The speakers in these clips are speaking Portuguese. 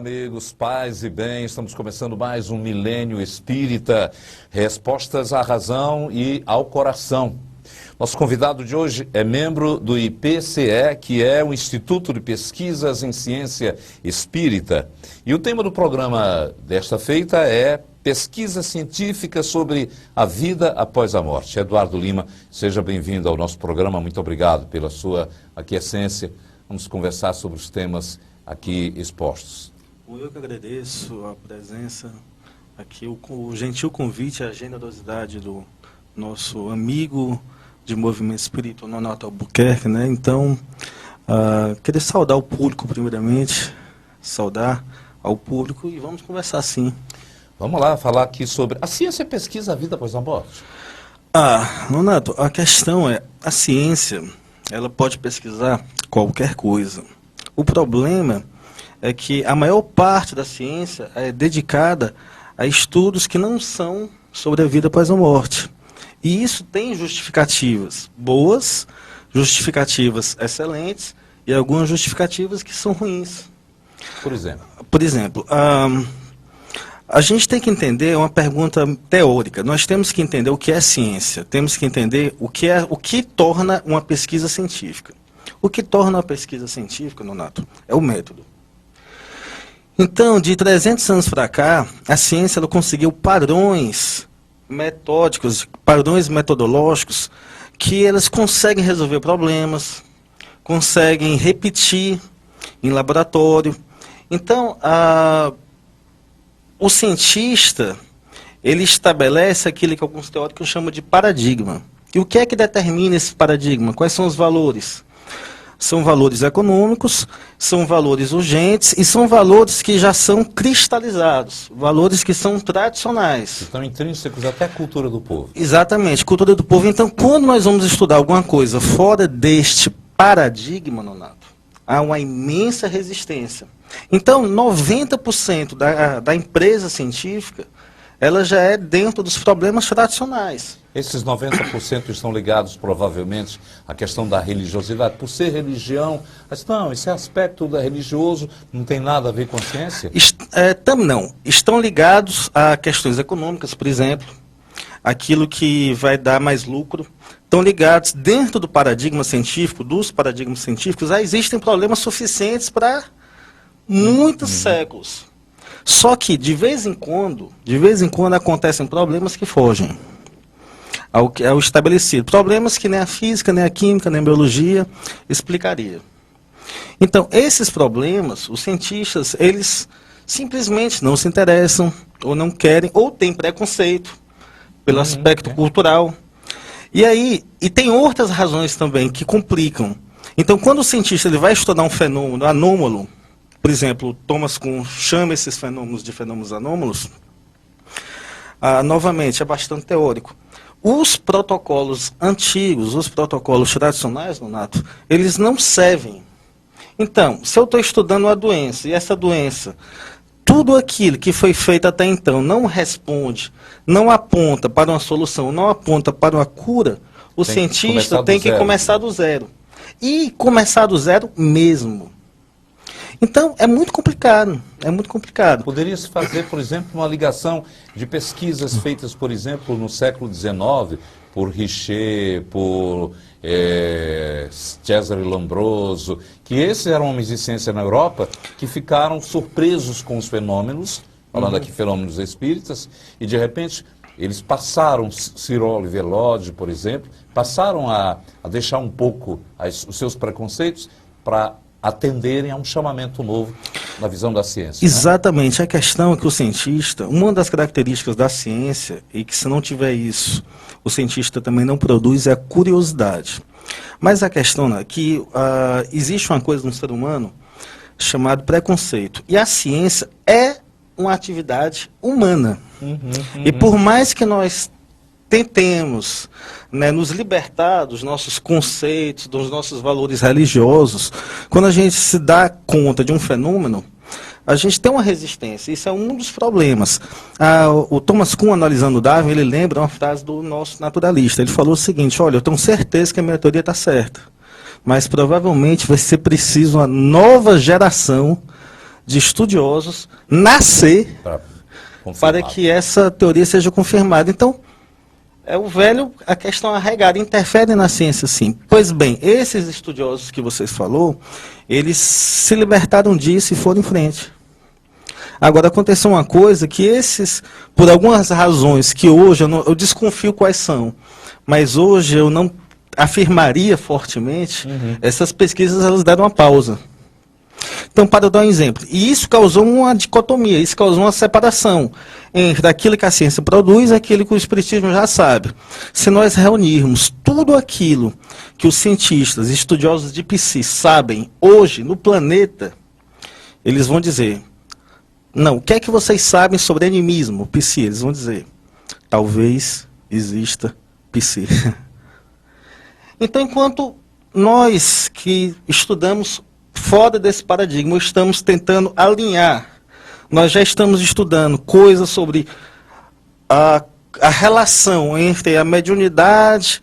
amigos, paz e bem. Estamos começando mais um Milênio Espírita, respostas à razão e ao coração. Nosso convidado de hoje é membro do IPCE, que é o Instituto de Pesquisas em Ciência Espírita. E o tema do programa desta feita é pesquisa científica sobre a vida após a morte. Eduardo Lima, seja bem-vindo ao nosso programa. Muito obrigado pela sua aquiescência. Vamos conversar sobre os temas aqui expostos. Eu que agradeço a presença aqui, o gentil convite, a generosidade do nosso amigo de movimento espírita, Nonato Albuquerque, né? Então, queria saudar o público primeiramente, saudar ao público e vamos conversar sim. Vamos lá, falar aqui sobre... A ciência pesquisa a vida após a morte? Nonato, a questão é, a ciência, ela pode pesquisar qualquer coisa. O problema é que a maior parte da ciência é dedicada a estudos que não são sobre a vida após a morte. E isso tem justificativas boas, justificativas excelentes e algumas justificativas que são ruins. Por exemplo? Por exemplo, a gente tem que entender uma pergunta teórica. Nós temos que entender o que é ciência. Temos que entender o que torna uma pesquisa científica. O que torna uma pesquisa científica, Nonato, é o método. Então, de 300 anos para cá, a ciência ela conseguiu padrões metódicos, padrões metodológicos, que elas conseguem resolver problemas, conseguem repetir em laboratório. Então, o cientista, ele estabelece aquilo que alguns teóricos chamam de paradigma. E o que é que determina esse paradigma? Quais são os valores? São valores econômicos, são valores urgentes e são valores que já são cristalizados, valores que são tradicionais. Estão intrínsecos até à cultura do povo. Exatamente, cultura do povo. Então, quando nós vamos estudar alguma coisa fora deste paradigma, Nonato, há uma imensa resistência. Então, 90% da empresa científica, ela já é dentro dos problemas tradicionais. Esses 90% estão ligados, provavelmente, à questão da religiosidade. Por ser religião, mas não, esse aspecto da religioso não tem nada a ver com a ciência? Não. Estão ligados a questões econômicas, por exemplo, aquilo que vai dar mais lucro. Estão ligados dentro do paradigma científico, dos paradigmas científicos, existem problemas suficientes para muitos séculos. Só que, de vez em quando acontecem problemas que fogem ao estabelecido. Problemas que nem a física, nem a química, nem a biologia explicaria. Então, esses problemas, os cientistas, eles simplesmente não se interessam, ou não querem, ou têm preconceito pelo aspecto cultural. E tem outras razões também que complicam. Então, quando o cientista ele vai estudar um fenômeno anômalo, por exemplo, Thomas Kuhn chama esses fenômenos de fenômenos anômalos, novamente, é bastante teórico. Os protocolos antigos, os protocolos tradicionais, Nonato, eles não servem. Então, se eu estou estudando uma doença, e essa doença, tudo aquilo que foi feito até então não responde, não aponta para uma solução, não aponta para uma cura, o cientista tem que começar do zero. E começar do zero mesmo. Então, é muito complicado, Poderia-se fazer, por exemplo, uma ligação de pesquisas feitas, por exemplo, no século XIX, por Richer, por Cesare Lombroso, que esses eram homens de ciência na Europa, que ficaram surpresos com os fenômenos, falando aqui fenômenos espíritas, e de repente eles passaram, Ciro Oliver Lodge, por exemplo, passaram a deixar um pouco os seus preconceitos para atenderem a um chamamento novo na visão da ciência. Exatamente. A questão é que o cientista, uma das características da ciência, e que se não tiver isso, o cientista também não produz, é a curiosidade. Mas a questão é que existe uma coisa no ser humano chamada preconceito. E a ciência é uma atividade humana. E por mais que nós tentemos nos libertar dos nossos conceitos, dos nossos valores religiosos, quando a gente se dá conta de um fenômeno, a gente tem uma resistência. Isso é um dos problemas. O Thomas Kuhn, analisando Darwin, ele lembra uma frase do nosso naturalista. Ele falou o seguinte: olha, eu tenho certeza que a minha teoria está certa, mas provavelmente vai ser preciso uma nova geração de estudiosos nascer para que essa teoria seja confirmada. Então, a questão arraigada, interfere na ciência, sim. Pois bem, esses estudiosos que vocês falou, eles se libertaram disso e foram em frente. Agora, aconteceu uma coisa que esses, por algumas razões que hoje eu desconfio quais são, mas hoje eu não afirmaria fortemente, essas pesquisas elas deram uma pausa. Então, para eu dar um exemplo, e isso causou uma dicotomia, isso causou uma separação entre aquilo que a ciência produz e aquilo que o espiritismo já sabe. Se nós reunirmos tudo aquilo que os cientistas, estudiosos de psi sabem hoje no planeta, eles vão dizer, não, o que é que vocês sabem sobre animismo, psi? Eles vão dizer, talvez exista psi. Então, enquanto nós que estudamos fora desse paradigma, estamos tentando alinhar, nós já estamos estudando coisas sobre a relação entre a mediunidade,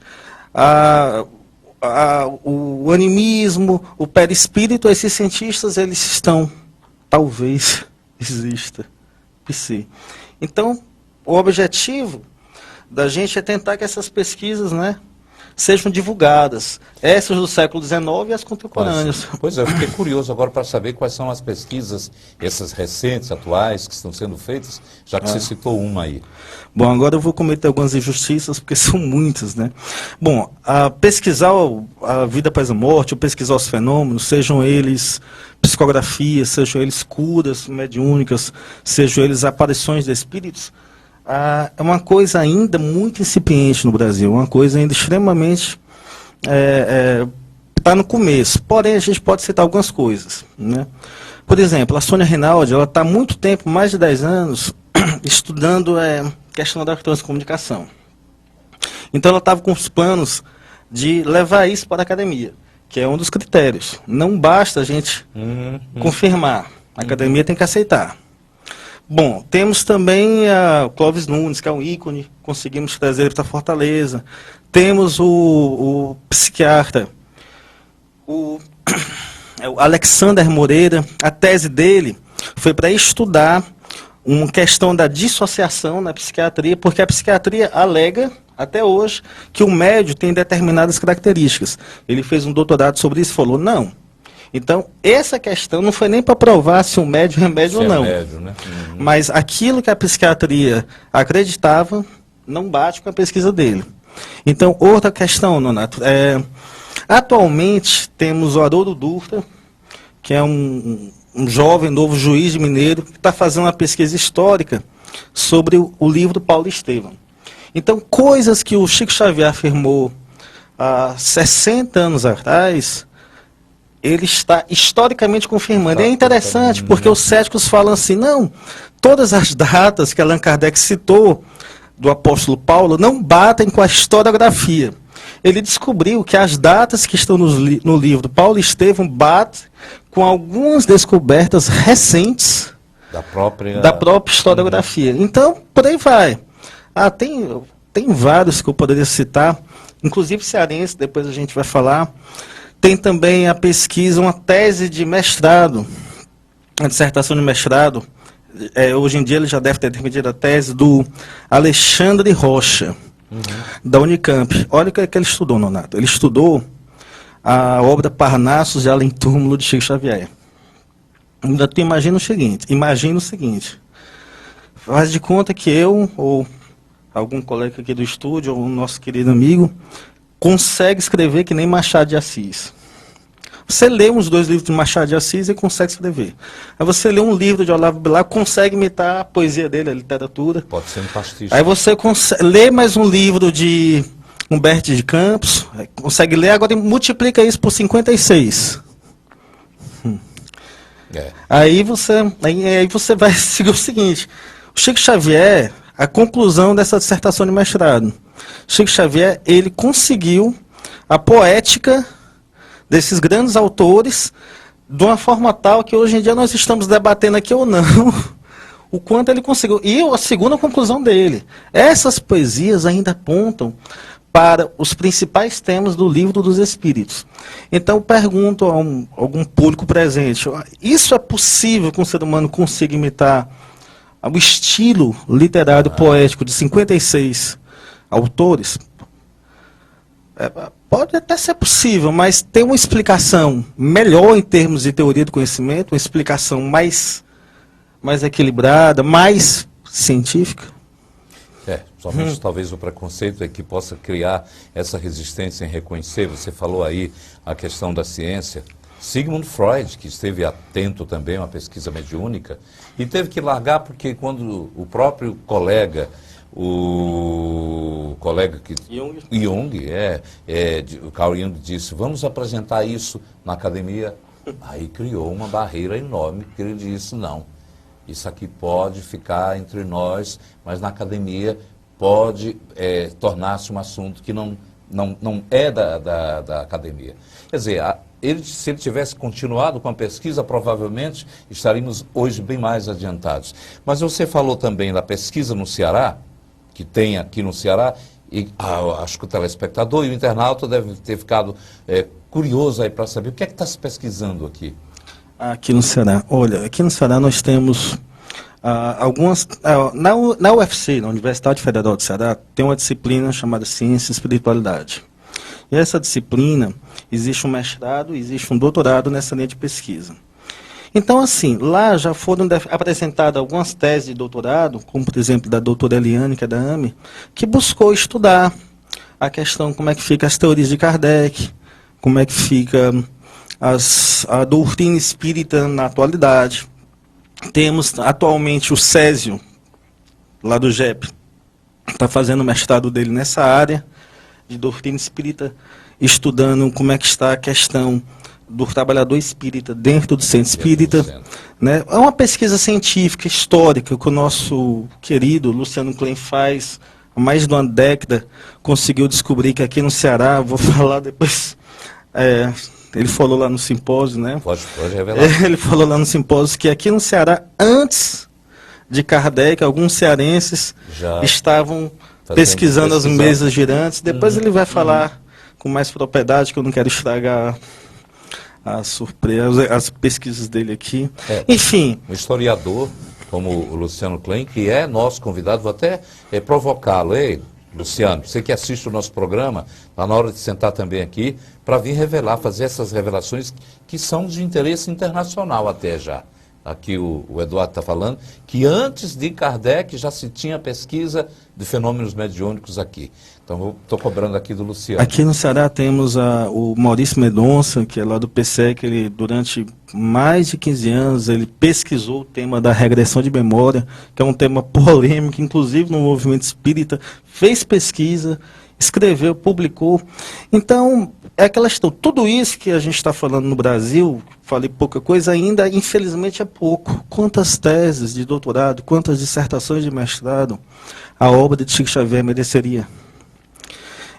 o animismo, o perispírito. Esses cientistas, eles estão, talvez exista psi. Então, o objetivo da gente é tentar que essas pesquisas, né, sejam divulgadas, essas do século XIX e as contemporâneas. Pois é, eu fiquei curioso agora para saber quais são as pesquisas, essas recentes, atuais, que estão sendo feitas, já que você citou uma aí. Bom, agora eu vou cometer algumas injustiças, porque são muitas, né? Bom, pesquisar a vida após a morte, ou pesquisar os fenômenos, sejam eles psicografias, sejam eles curas mediúnicas, sejam eles aparições de espíritos, é uma coisa ainda muito incipiente no Brasil, uma coisa ainda extremamente está no começo. Porém, a gente pode citar algumas coisas, né? Por exemplo, a Sônia Rinaldi, ela está há muito tempo, mais de 10 anos, estudando questão da transcomunicação. Então, ela estava com os planos de levar isso para a academia, que é um dos critérios. Não basta a gente confirmar, a academia tem que aceitar. Bom, temos também o Clóvis Nunes, que é um ícone, conseguimos trazer ele para Fortaleza. Temos o psiquiatra, o Alexander Moreira. A tese dele foi para estudar uma questão da dissociação na psiquiatria, porque a psiquiatria alega, até hoje, que o médium tem determinadas características. Ele fez um doutorado sobre isso e falou, não. Então, essa questão não foi nem para provar se o médium é médium ou não. Médium, né? Mas aquilo que a psiquiatria acreditava não bate com a pesquisa dele. Então, outra questão, Nonato, atualmente temos o Haroldo Dutra, que é um jovem, novo juiz de Mineiro, que está fazendo uma pesquisa histórica sobre o livro Paulo Estevam. Então, coisas que o Chico Xavier afirmou há 60 anos atrás, ele está historicamente confirmando. E é interessante, porque os céticos falam assim, não, todas as datas que Allan Kardec citou do apóstolo Paulo não batem com a historiografia. Ele descobriu que as datas que estão no livro Paulo Estevam batem com algumas descobertas recentes da própria historiografia. Então, por aí vai. Tem vários que eu poderia citar, inclusive cearense, depois a gente vai falar. Tem também a pesquisa, uma tese de mestrado, a dissertação de mestrado, hoje em dia ele já deve ter defendido a tese do Alexandre Rocha, da Unicamp. Olha o que ele estudou, Nonato. Ele estudou a obra Parnassos de Além Túmulo de Chico Xavier. Ainda tu imagina o seguinte, faz de conta que eu, ou algum colega aqui do estúdio, ou o nosso querido amigo, consegue escrever que nem Machado de Assis. Você lê uns 2 livros de Machado de Assis e consegue escrever. Aí você lê um livro de Olavo Bilac, consegue imitar a poesia dele, a literatura. Pode ser um pastiche. Aí você lê mais um livro de Humberto de Campos, consegue ler, agora multiplica isso por 56. Aí você vai seguir o seguinte, o Chico Xavier, a conclusão dessa dissertação de mestrado, Chico Xavier, ele conseguiu a poética desses grandes autores de uma forma tal que hoje em dia nós estamos debatendo aqui ou não o quanto ele conseguiu. E a segunda conclusão dele, essas poesias ainda apontam para os principais temas do Livro dos Espíritos. Então, eu pergunto a algum público presente, isso é possível que um ser humano consiga imitar o estilo literário poético de 56 autores? Pode até ser possível, mas tem uma explicação melhor em termos de teoria do conhecimento, uma explicação mais equilibrada, mais científica? Somente talvez o preconceito é que possa criar essa resistência em reconhecer. Você falou aí a questão da ciência. Sigmund Freud, que esteve atento também a uma pesquisa mediúnica, e teve que largar porque quando o próprio colega, o Carl Jung disse, vamos apresentar isso na academia, aí criou uma barreira enorme, que ele disse, não, isso aqui pode ficar entre nós, mas na academia pode tornar-se um assunto que não é da academia. Quer dizer, se ele tivesse continuado com a pesquisa, provavelmente estaríamos hoje bem mais adiantados. Mas você falou também da pesquisa no Ceará, que tem aqui no Ceará, e acho que o telespectador e o internauta devem ter ficado curioso aí para saber o que é que está se pesquisando aqui. Aqui no Ceará. Olha, aqui no Ceará nós temos algumas... na UFC, na Universidade Federal do Ceará, tem uma disciplina chamada Ciência e Espiritualidade. E essa disciplina, existe um mestrado, existe um doutorado nessa linha de pesquisa. Então, assim, lá já foram apresentadas algumas teses de doutorado, como, por exemplo, da doutora Eliane, que é da AME, que buscou estudar a questão, como é que fica as teorias de Kardec, como é que fica a doutrina espírita na atualidade. Temos, atualmente, o Césio, lá do JEP, está fazendo o mestrado dele nessa área de doutrina espírita, estudando como é que está a questão do trabalhador espírita dentro do centro espírita. Né? É uma pesquisa científica, histórica, que o nosso querido Luciano Klein faz há mais de uma década, conseguiu descobrir que aqui no Ceará, vou falar depois, ele falou lá no simpósio, né? Pode revelar. Ele falou lá no simpósio que aqui no Ceará, antes de Kardec, alguns cearenses já estavam pesquisando as mesas girantes. Depois ele vai falar com mais propriedade, que eu não quero estragar a surpresa, as pesquisas dele aqui. Enfim. Um historiador como o Luciano Klein, que é nosso convidado, vou até provocá-lo. Ei, Luciano, você que assiste o nosso programa, está na hora de sentar também aqui, para vir revelar, fazer essas revelações que são de interesse internacional até já. Aqui o Eduardo está falando, que antes de Kardec já se tinha pesquisa de fenômenos mediúnicos aqui. Então, estou cobrando aqui do Luciano. Aqui no Ceará temos o Maurício Mendonça, que é lá do PSEC, ele durante mais de 15 anos, ele pesquisou o tema da regressão de memória, que é um tema polêmico, inclusive no movimento espírita, fez pesquisa, escreveu, publicou. Então, é aquela questão, tudo isso que a gente está falando no Brasil, falei pouca coisa ainda, infelizmente é pouco. Quantas teses de doutorado, quantas dissertações de mestrado a obra de Chico Xavier mereceria?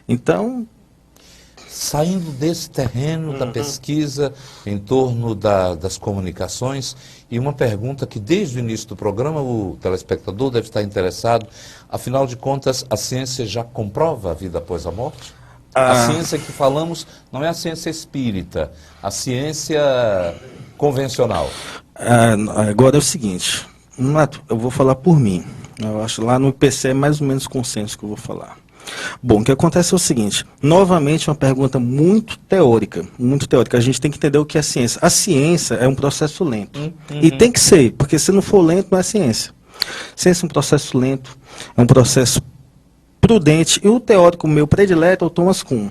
Então... Saindo desse terreno da pesquisa em torno das comunicações, e uma pergunta que desde o início do programa o telespectador deve estar interessado, afinal de contas, a ciência já comprova a vida após a morte? A ciência que falamos não é a ciência espírita, a ciência convencional. Agora é o seguinte, eu vou falar por mim, eu acho lá no IPC é mais ou menos consenso que eu vou falar. Bom, o que acontece é o seguinte, novamente uma pergunta muito teórica, a gente tem que entender o que é ciência. A ciência é um processo lento, e tem que ser, porque se não for lento não é ciência. Ciência é um processo lento, é um processo prudente, e o teórico meu predileto é o Thomas Kuhn.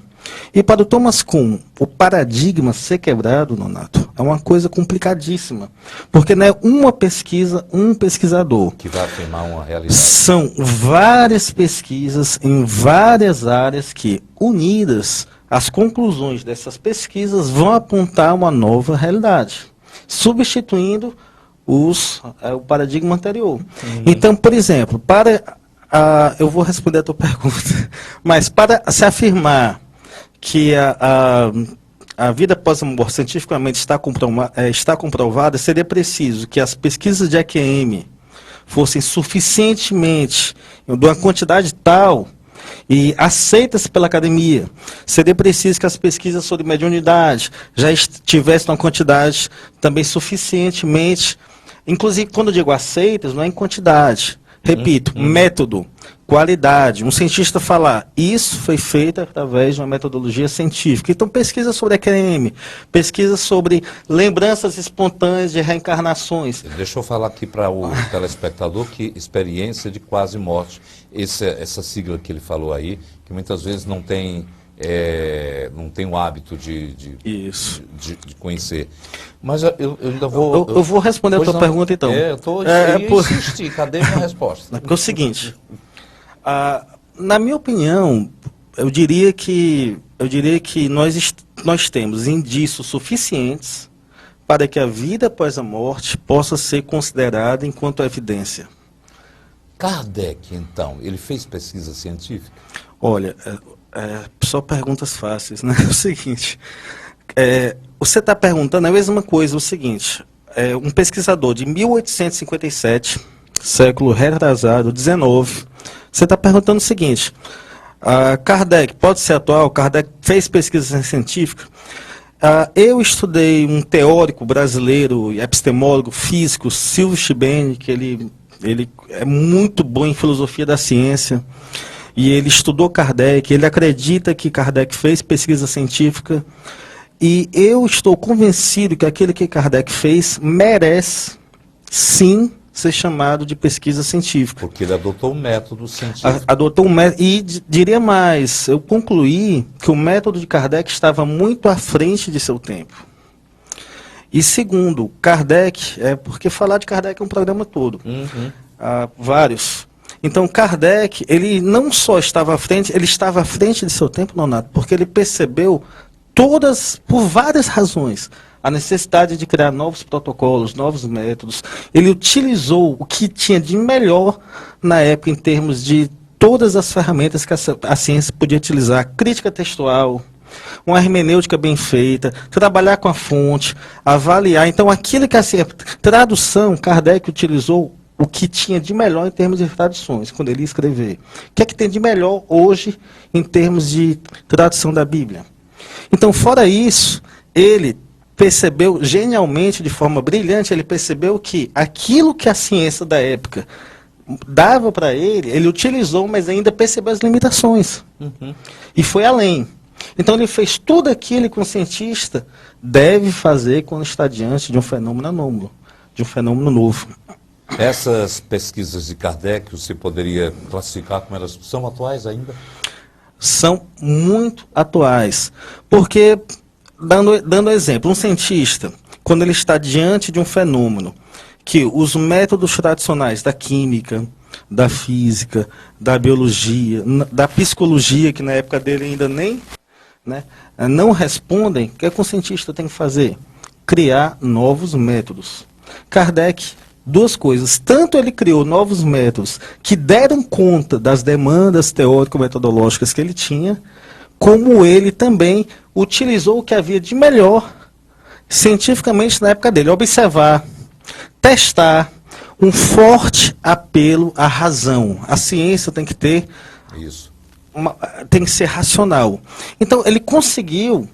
E para o Thomas Kuhn, o paradigma ser quebrado, Nonato, é uma coisa complicadíssima. Porque não é uma pesquisa, um pesquisador. Que vai afirmar uma realidade. São várias pesquisas em várias áreas que, unidas, as conclusões dessas pesquisas vão apontar uma nova realidade, substituindo o paradigma anterior. Então, por exemplo, eu vou responder a tua pergunta, mas para se afirmar que a vida após a morte cientificamente está comprovada, seria preciso que as pesquisas de EQM fossem suficientemente, de uma quantidade tal, e aceitas pela academia. Seria preciso que as pesquisas sobre mediunidade já tivessem uma quantidade também suficientemente, inclusive quando eu digo aceitas, não é em quantidade. Repito, método, qualidade. Um cientista falar, isso foi feito através de uma metodologia científica. Então, pesquisa sobre EQM, pesquisa sobre lembranças espontâneas de reencarnações. Deixa eu falar aqui para o telespectador que experiência de quase morte, essa sigla que ele falou aí, que muitas vezes não tem o hábito de conhecer. Mas eu ainda vou... Eu vou responder a tua pergunta, então. Eu estou insistir. Cadê a minha resposta? Porque é o seguinte, na minha opinião, eu diria que nós temos indícios suficientes para que a vida após a morte possa ser considerada enquanto evidência. Kardec, então, ele fez pesquisa científica? Olha, só perguntas fáceis, né? É o seguinte, você está perguntando a mesma coisa, o seguinte, um pesquisador de 1857, século retrasado, 19, você está perguntando o seguinte, Kardec pode ser atual? Kardec fez pesquisa científica? Eu estudei um teórico brasileiro, epistemólogo, físico, Silvio Chibene, que ele é muito bom em filosofia da ciência, e ele estudou Kardec, ele acredita que Kardec fez pesquisa científica, e eu estou convencido que aquilo que Kardec fez merece, sim, ser chamado de pesquisa científica. Porque ele adotou um método científico. Adotou um método, e diria mais, eu concluí que o método de Kardec estava muito à frente de seu tempo. E segundo, Kardec, porque falar de Kardec é um programa todo, vários. Então, Kardec, ele não só estava à frente, ele estava à frente de seu tempo, Nonato, porque ele percebeu por várias razões, a necessidade de criar novos protocolos, novos métodos. Ele utilizou o que tinha de melhor na época em termos de todas as ferramentas que a ciência podia utilizar, crítica textual, uma hermenêutica bem feita, trabalhar com a fonte, avaliar. Então, aquilo que a tradução, Kardec utilizou o que tinha de melhor em termos de traduções, quando ele ia escrever. O que é que tem de melhor hoje em termos de tradução da Bíblia? Então, fora isso, ele percebeu genialmente, de forma brilhante, ele percebeu que aquilo que a ciência da época dava para ele utilizou, mas ainda percebeu as limitações. E foi além. Então, ele fez tudo aquilo que um cientista deve fazer quando está diante de um fenômeno anômalo, de um fenômeno novo. Essas pesquisas de Kardec, você poderia classificar como elas são atuais ainda? São muito atuais. Porque, dando exemplo, um cientista, quando ele está diante de um fenômeno, que os métodos tradicionais da química, da física, da biologia, da psicologia, que na época dele ainda nem não respondem, o que é que um cientista tem que fazer? Criar novos métodos. Kardec, duas coisas. Tanto ele criou novos métodos que deram conta das demandas teórico-metodológicas que ele tinha, como ele também utilizou o que havia de melhor cientificamente na época dele. Observar, testar, um forte apelo à razão. A ciência tem que ter isso. Tem que ser racional. Então, ele conseguiu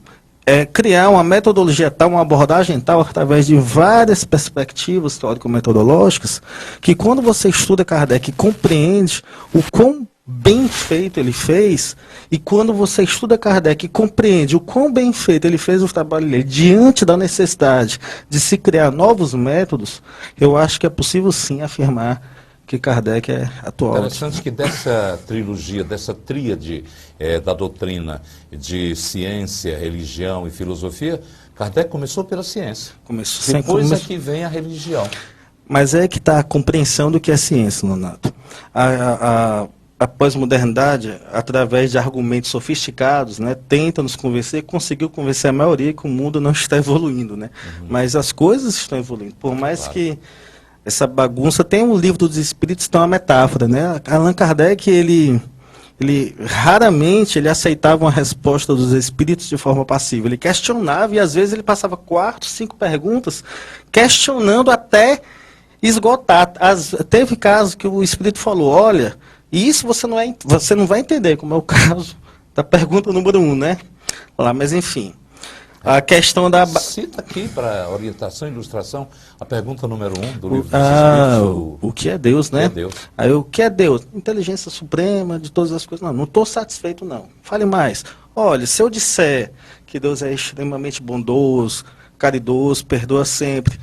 criar uma metodologia tal, uma abordagem tal, através de várias perspectivas teórico-metodológicas, que quando você estuda Kardec e compreende o quão bem feito ele fez, e quando você estuda Kardec e compreende o quão bem feito ele fez o trabalho dele, diante da necessidade de se criar novos métodos, eu acho que é possível sim afirmar que Kardec é atual. Interessante que dessa trilogia, dessa tríade da doutrina de ciência, religião e filosofia, Kardec começou pela ciência. Depois é que vem a religião. Mas é que está a compreensão do que é ciência, Nonato. A pós-modernidade, através de argumentos sofisticados, tenta nos convencer, conseguiu convencer a maioria que o mundo não está evoluindo. Mas as coisas estão evoluindo. Por mais que essa bagunça, tem um livro dos espíritos, tem uma metáfora, Allan Kardec, ele raramente aceitava uma resposta dos espíritos de forma passiva. Ele questionava e às vezes ele passava 4, 5 perguntas questionando até esgotar. Teve casos que o espírito falou, olha, E isso você não vai entender, como é o caso da pergunta número 1, né? Lá, mas enfim. A questão da... Cita aqui, para orientação e ilustração, a pergunta número 1 do livro dos Espíritos. O que é Deus, né? O que é Deus? Aí, o que é Deus? Inteligência suprema de todas as coisas. Não estou satisfeito, não. Fale mais. Olha, se eu disser que Deus é extremamente bondoso, caridoso, perdoa sempre,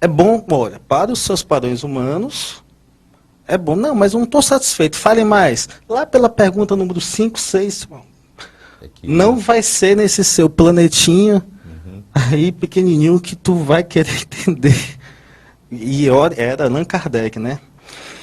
é bom, olha, para os seus padrões humanos, é bom. Não, mas eu não estou satisfeito. Fale mais. Lá pela pergunta número 5, 6... Não vai ser nesse seu planetinha aí pequenininho que tu vai querer entender. E era Allan Kardec, né?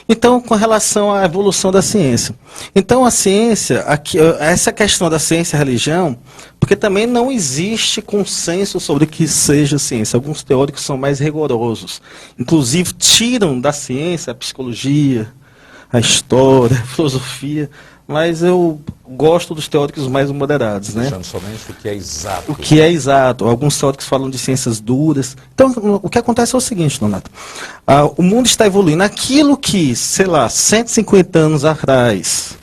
Então, com relação à evolução da ciência. Então, a ciência, aqui, essa questão da ciência e religião, porque também não existe consenso sobre o que seja ciência. Alguns teóricos são mais rigorosos. Inclusive, tiram da ciência a psicologia, a história, a filosofia, mas eu gosto dos teóricos mais moderados, né? Deixando somente o que é exato. O que é exato. Alguns teóricos falam de ciências duras. Então, o que acontece é o seguinte, Donato. O mundo está evoluindo. Aquilo que, sei lá, 150 anos atrás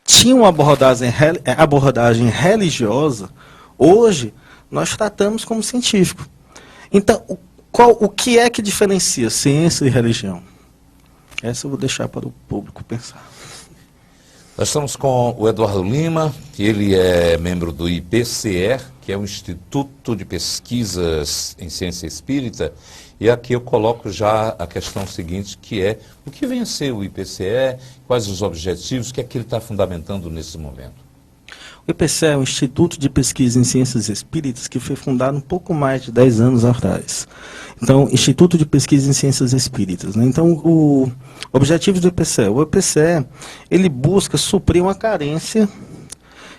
tinha uma abordagem religiosa, hoje nós tratamos como científico. Então, o que é que diferencia ciência e religião? Essa eu vou deixar para o público pensar. Nós estamos com o Eduardo Lima, ele é membro do IPCE, que é o Instituto de Pesquisas em Ciência Espírita, e aqui eu coloco já a questão seguinte, que é o que vem a ser o IPCE, quais os objetivos, o que é que ele está fundamentando nesse momento? O IPCE é um Instituto de Pesquisa em Ciências Espíritas que foi fundado um pouco mais de 10 anos atrás. Então, Instituto de Pesquisa em Ciências Espíritas, né? Então, o objetivo do IPCE. O IPCE, ele busca suprir uma carência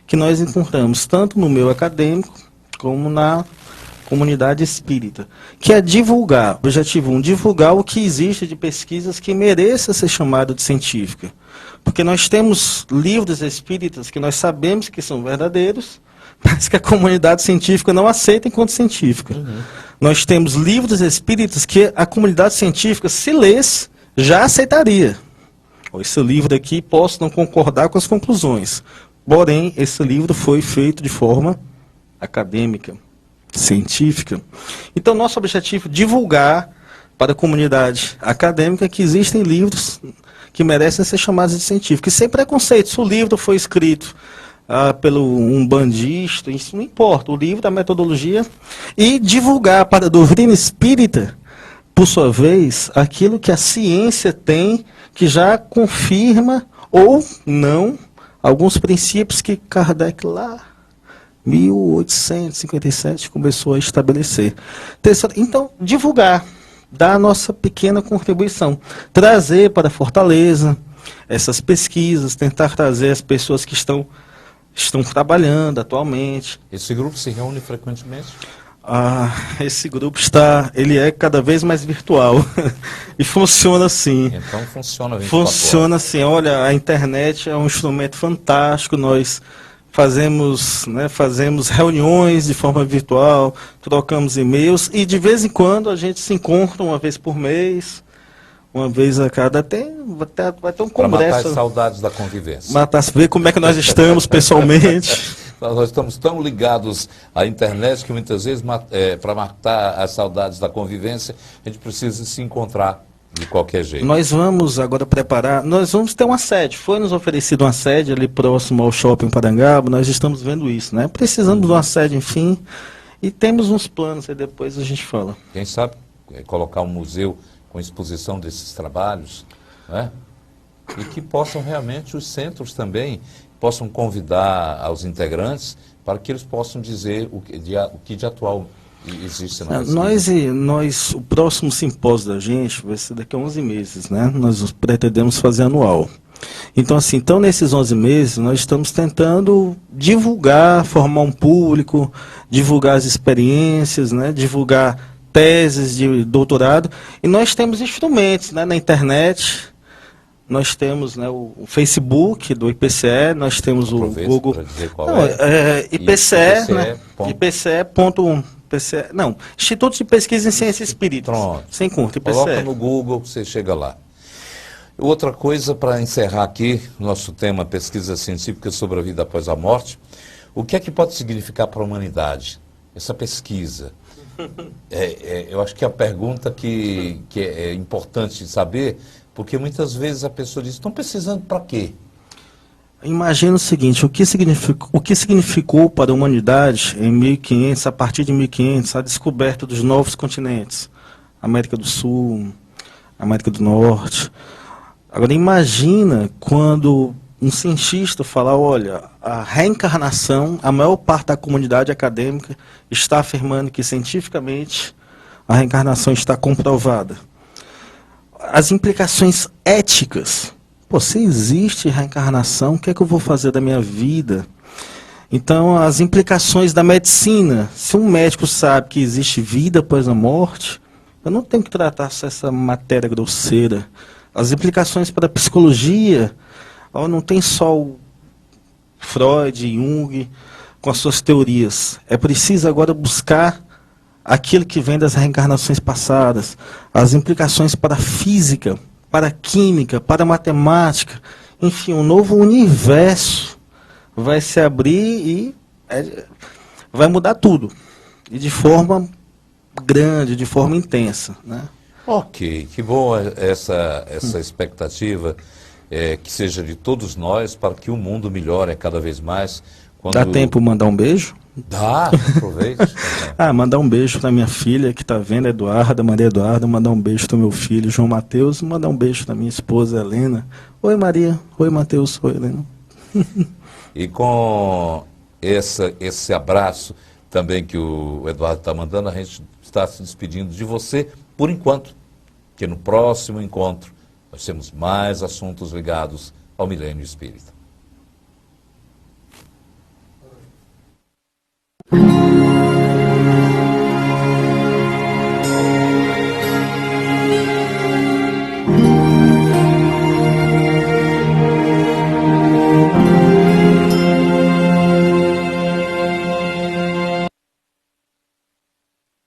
que nós encontramos tanto no meio acadêmico como na comunidade espírita, que é divulgar, objetivo 1, divulgar o que existe de pesquisas que mereça ser chamado de científica. Porque nós temos livros espíritas que nós sabemos que são verdadeiros, mas que a comunidade científica não aceita enquanto científica. Nós temos livros espíritas que a comunidade científica, se lesse, já aceitaria. Esse livro aqui, posso não concordar com as conclusões. Porém, esse livro foi feito de forma acadêmica, científica. Então, nosso objetivo é divulgar para a comunidade acadêmica que existem livros que merecem ser chamados de científicos. E sem preconceito, se o livro foi escrito pelo um bandista, isso não importa, o livro, a metodologia, e divulgar para a doutrina espírita, por sua vez, aquilo que a ciência tem, que já confirma ou não alguns princípios que Kardec lá 1857 começou a estabelecer. Então, divulgar, dar a nossa pequena contribuição, trazer para Fortaleza essas pesquisas, tentar trazer as pessoas que estão trabalhando atualmente. Esse grupo se reúne frequentemente? Esse grupo ele é cada vez mais virtual e funciona assim. Então funciona 24 Funciona assim, olha, a internet é um instrumento fantástico, nós fazemos reuniões de forma virtual, trocamos e-mails e de vez em quando a gente se encontra uma vez por mês, uma vez a cada, vai ter um congresso. Para matar as saudades da convivência. Ver como é que nós estamos pessoalmente. Nós estamos tão ligados à internet que muitas vezes, para matar as saudades da convivência, a gente precisa se encontrar de qualquer jeito. Nós vamos agora nós vamos ter uma sede. Foi nos oferecido uma sede ali próximo ao Shopping Parangaba, nós estamos vendo isso, né? Precisamos de uma sede, enfim, e temos uns planos, aí depois a gente fala. Quem sabe colocar um museu com exposição desses trabalhos, né? E que possam realmente, os centros também, possam convidar aos integrantes para que eles possam dizer o que de atual existe na nós, o próximo simpósio da gente vai ser daqui a 11 meses, né? Nós pretendemos fazer anual. Então, assim, nesses 11 meses, nós estamos tentando divulgar, formar um público, divulgar as experiências, né? Divulgar teses de doutorado. E nós temos instrumentos, né? Na internet. Nós temos, né, o Facebook do IPCE, nós temos o Google. IPCE, né? Instituto de Pesquisa em Ciência Espírita. Pronto. Sem conta, IPCE. Coloca no Google, você chega lá. Outra coisa, para encerrar aqui, nosso tema pesquisa científica sobre a vida após a morte, o que é que pode significar para a humanidade essa pesquisa? Eu acho que é a pergunta que é importante saber, porque muitas vezes a pessoa diz, estão pesquisando para quê? Imagina o seguinte, o que significou para a humanidade em 1500, a partir de 1500, a descoberta dos novos continentes, América do Sul, América do Norte. Agora imagina quando um cientista falar, olha, a reencarnação, a maior parte da comunidade acadêmica está afirmando que cientificamente a reencarnação está comprovada. As implicações éticas. Pô, se existe reencarnação, o que é que eu vou fazer da minha vida? Então, as implicações da medicina. Se um médico sabe que existe vida após a morte, eu não tenho que tratar essa matéria grosseira. As implicações para a psicologia, não tem só o Freud, Jung, com as suas teorias. É preciso agora buscar aquilo que vem das reencarnações passadas, as implicações para a física, para a química, para a matemática, enfim, um novo universo vai se abrir e vai mudar tudo, e de forma grande, de forma intensa, né? Ok, que boa essa expectativa, que seja de todos nós, para que o mundo melhore cada vez mais. Dá tempo mandar um beijo? Dá, aproveite. Mandar um beijo para minha filha que está vendo, Eduarda, Maria Eduarda, mandar um beijo para o meu filho, João Mateus, mandar um beijo para minha esposa, Helena. Oi, Maria. Oi, Mateus. Oi, Helena. E com esse abraço também que o Eduardo está mandando, a gente está se despedindo de você por enquanto, que no próximo encontro nós temos mais assuntos ligados ao Milênio Espírita.